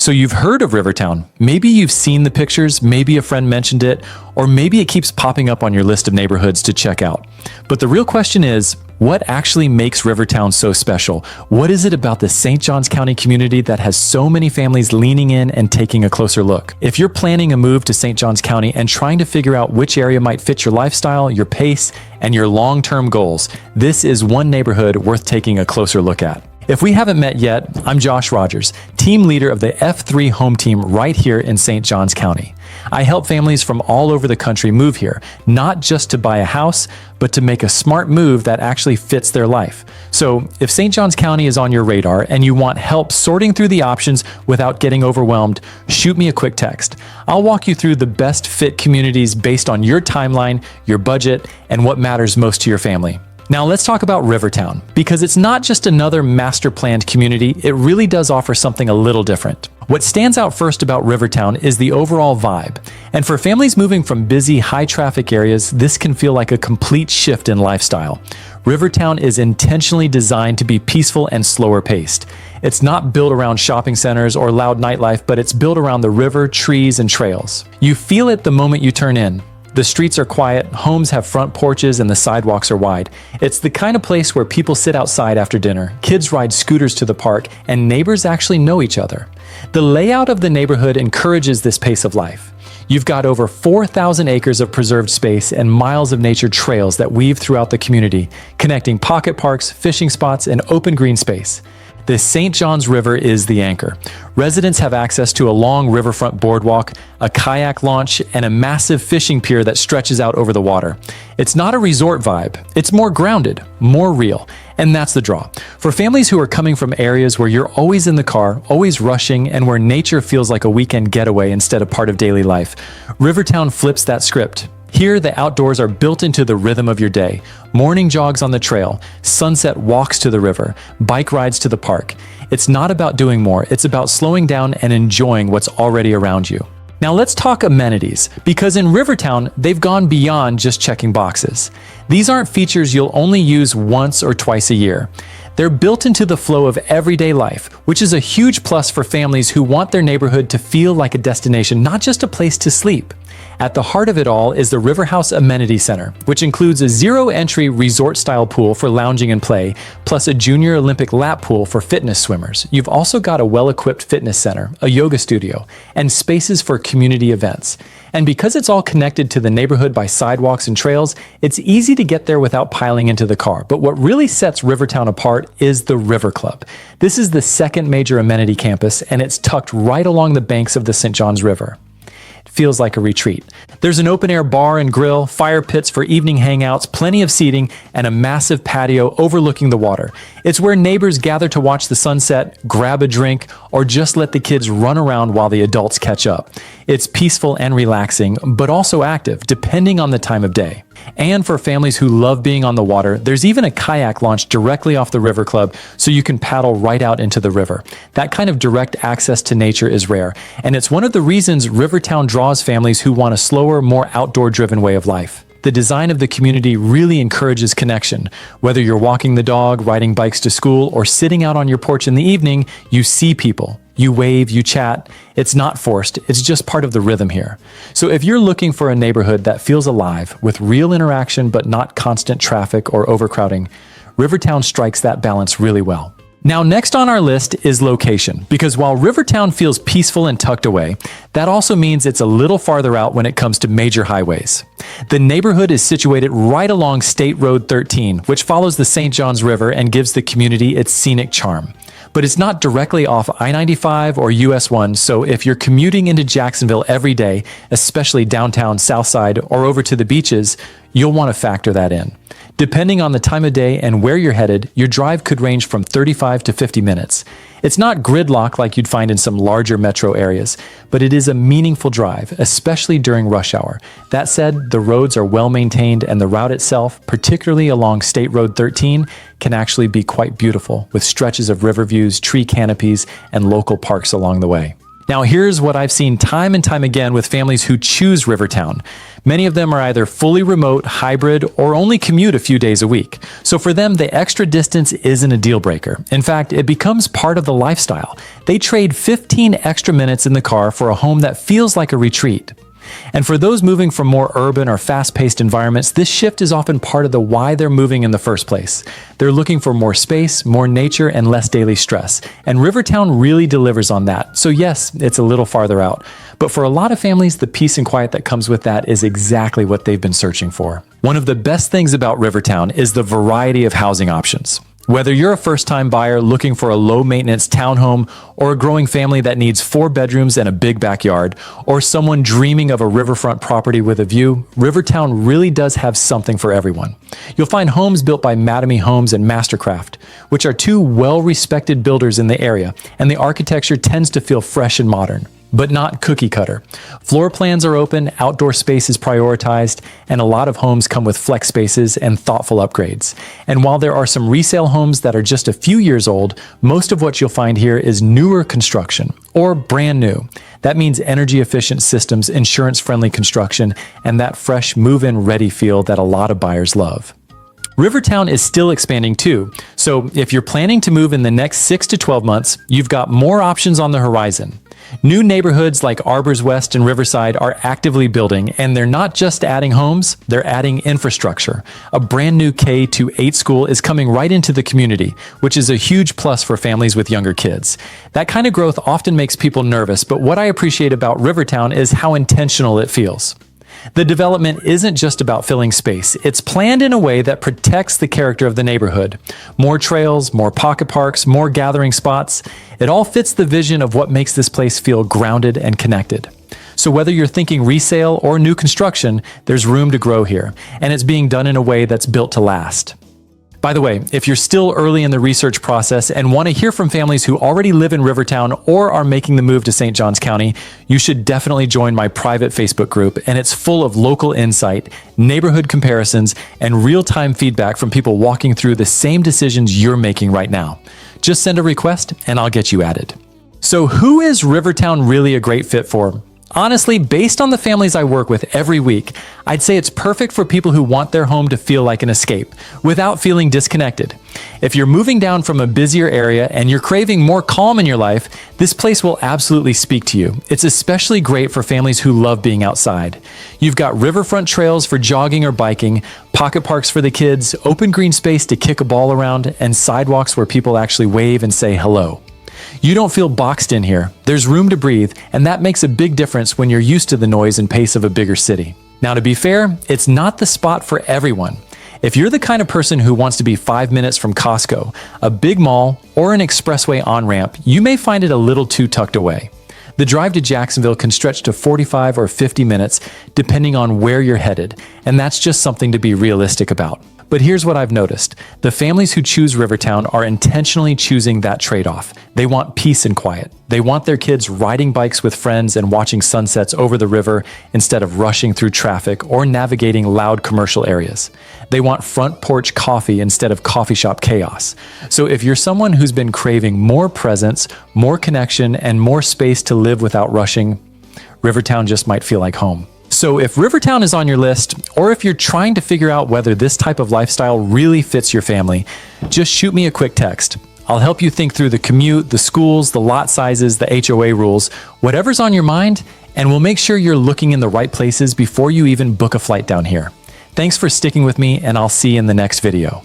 So you've heard of Rivertown. Maybe you've seen the pictures, maybe a friend mentioned it, or maybe it keeps popping up on your list of neighborhoods to check out. But the real question is, what actually makes Rivertown so special? What is it about the St. Johns County community that has so many families leaning in and taking a closer look? If you're planning a move to St. Johns County and trying to figure out which area might fit your lifestyle, your pace, and your long-term goals, this is one neighborhood worth taking a closer look at. If we haven't met yet, I'm Josh Rogers, team leader of the F3 home team right here in St. Johns County. I help families from all over the country move here, not just to buy a house, but to make a smart move that actually fits their life. So if St. Johns County is on your radar and you want help sorting through the options without getting overwhelmed, shoot me a quick text. I'll walk you through the best fit communities based on your timeline, your budget, and what matters most to your family. Now let's talk about Rivertown, because it's not just another master planned community, it really does offer something a little different. What stands out first about Rivertown is the overall vibe. And for families moving from busy, high traffic areas, this can feel like a complete shift in lifestyle. Rivertown is intentionally designed to be peaceful and slower paced. It's not built around shopping centers or loud nightlife, but it's built around the river, trees, and trails. You feel it the moment you turn in. The streets are quiet, homes have front porches, and the sidewalks are wide. It's the kind of place where people sit outside after dinner, kids ride scooters to the park, and neighbors actually know each other. The layout of the neighborhood encourages this pace of life. You've got over 4,000 acres of preserved space and miles of nature trails that weave throughout the community, connecting pocket parks, fishing spots, and open green space. The St. Johns River is the anchor. Residents have access to a long riverfront boardwalk, a kayak launch, and a massive fishing pier that stretches out over the water. It's not a resort vibe. It's more grounded, more real, and that's the draw. For families who are coming from areas where you're always in the car, always rushing, and where nature feels like a weekend getaway instead of part of daily life, Rivertown flips that script. Here, the outdoors are built into the rhythm of your day. Morning jogs on the trail, sunset walks to the river, bike rides to the park. It's not about doing more, it's about slowing down and enjoying what's already around you. Now let's talk amenities, because in Rivertown, they've gone beyond just checking boxes. These aren't features you'll only use once or twice a year. They're built into the flow of everyday life, which is a huge plus for families who want their neighborhood to feel like a destination, not just a place to sleep. At the heart of it all is the RiverHouse Amenity Center, which includes a zero-entry resort-style pool for lounging and play, plus a junior Olympic lap pool for fitness swimmers. You've also got a well-equipped fitness center, a yoga studio, and spaces for community events. And because it's all connected to the neighborhood by sidewalks and trails, it's easy to get there without piling into the car. But what really sets Rivertown apart is the RiverClub. This is the second major amenity campus, and it's tucked right along the banks of the St. Johns River. Feels like a retreat. There's an open-air bar and grill, fire pits for evening hangouts, plenty of seating, and a massive patio overlooking the water. It's where neighbors gather to watch the sunset, grab a drink, or just let the kids run around while the adults catch up. It's peaceful and relaxing, but also active, depending on the time of day. And for families who love being on the water, there's even a kayak launch directly off the RiverClub, so you can paddle right out into the river. That kind of direct access to nature is rare, and it's one of the reasons Rivertown draws families who want a slower, more outdoor-driven way of life. The design of the community really encourages connection. Whether you're walking the dog, riding bikes to school, or sitting out on your porch in the evening, you see people. You wave, you chat. It's not forced, it's just part of the rhythm here. So if you're looking for a neighborhood that feels alive, with real interaction but not constant traffic or overcrowding, Rivertown strikes that balance really well. Now, next on our list is location, because while Rivertown feels peaceful and tucked away, that also means it's a little farther out when it comes to major highways. The neighborhood is situated right along State Road 13, which follows the St. Johns River and gives the community its scenic charm. But it's not directly off I-95 or US 1, so if you're commuting into Jacksonville every day, especially downtown, Southside, or over to the beaches, you'll want to factor that in. Depending on the time of day and where you're headed, your drive could range from 35 to 50 minutes. It's not gridlock like you'd find in some larger metro areas, but it is a meaningful drive, especially during rush hour. That said, the roads are well maintained, and the route itself, particularly along State Road 13, can actually be quite beautiful, with stretches of river views, tree canopies, and local parks along the way. Now, here's what I've seen time and time again with families who choose Rivertown. Many of them are either fully remote, hybrid, or only commute a few days a week. So for them, the extra distance isn't a deal breaker. In fact, it becomes part of the lifestyle. They trade 15 extra minutes in the car for a home that feels like a retreat. And for those moving from more urban or fast-paced environments, this shift is often part of the why they're moving in the first place. They're looking for more space, more nature, and less daily stress. And Rivertown really delivers on that. So yes, it's a little farther out. But for a lot of families, the peace and quiet that comes with that is exactly what they've been searching for. One of the best things about Rivertown is the variety of housing options. Whether you're a first-time buyer looking for a low-maintenance townhome, or a growing family that needs 4 bedrooms and a big backyard, or someone dreaming of a riverfront property with a view, Rivertown really does have something for everyone. You'll find homes built by Mattamy Homes and Mastercraft, which are 2 well-respected builders in the area, and the architecture tends to feel fresh and modern, but not cookie cutter. Floor plans are open, outdoor space is prioritized, and a lot of homes come with flex spaces and thoughtful upgrades. And while there are some resale homes that are just a few years old, most of what you'll find here is newer construction, or brand new. That means energy efficient systems, insurance friendly construction, and that fresh move-in ready feel that a lot of buyers love. Rivertown is still expanding too, so if you're planning to move in the next 6 to 12 months, you've got more options on the horizon. New neighborhoods like Arbors West and Riverside are actively building, and they're not just adding homes, they're adding infrastructure. A brand new K-8 school is coming right into the community, which is a huge plus for families with younger kids. That kind of growth often makes people nervous, but what I appreciate about Rivertown is how intentional it feels. The development isn't just about filling space. It's planned in a way that protects the character of the neighborhood. More trails, more pocket parks, more gathering spots. It all fits the vision of what makes this place feel grounded and connected. So whether you're thinking resale or new construction, there's room to grow here, and it's being done in a way that's built to last. By the way, if you're still early in the research process and want to hear from families who already live in Rivertown or are making the move to St. Johns County, you should definitely join my private Facebook group, and it's full of local insight, neighborhood comparisons, and real-time feedback from people walking through the same decisions you're making right now. Just send a request and I'll get you added. So who is Rivertown really a great fit for? Honestly, based on the families I work with every week, I'd say it's perfect for people who want their home to feel like an escape, without feeling disconnected. If you're moving down from a busier area and you're craving more calm in your life, this place will absolutely speak to you. It's especially great for families who love being outside. You've got riverfront trails for jogging or biking, pocket parks for the kids, open green space to kick a ball around, and sidewalks where people actually wave and say hello. You don't feel boxed in here. There's room to breathe, and that makes a big difference when you're used to the noise and pace of a bigger city. Now, to be fair, it's not the spot for everyone. If you're the kind of person who wants to be 5 minutes from Costco, a big mall, or an expressway on-ramp, you may find it a little too tucked away. The drive to Jacksonville can stretch to 45 or 50 minutes, depending on where you're headed, and that's just something to be realistic about. But here's what I've noticed. The families who choose Rivertown are intentionally choosing that trade-off. They want peace and quiet. They want their kids riding bikes with friends and watching sunsets over the river instead of rushing through traffic or navigating loud commercial areas. They want front porch coffee instead of coffee shop chaos. So if you're someone who's been craving more presence, more connection, and more space to live without rushing, Rivertown just might feel like home. So if Rivertown is on your list, or if you're trying to figure out whether this type of lifestyle really fits your family, just shoot me a quick text. I'll help you think through the commute, the schools, the lot sizes, the HOA rules, whatever's on your mind, and we'll make sure you're looking in the right places before you even book a flight down here. Thanks for sticking with me, and I'll see you in the next video.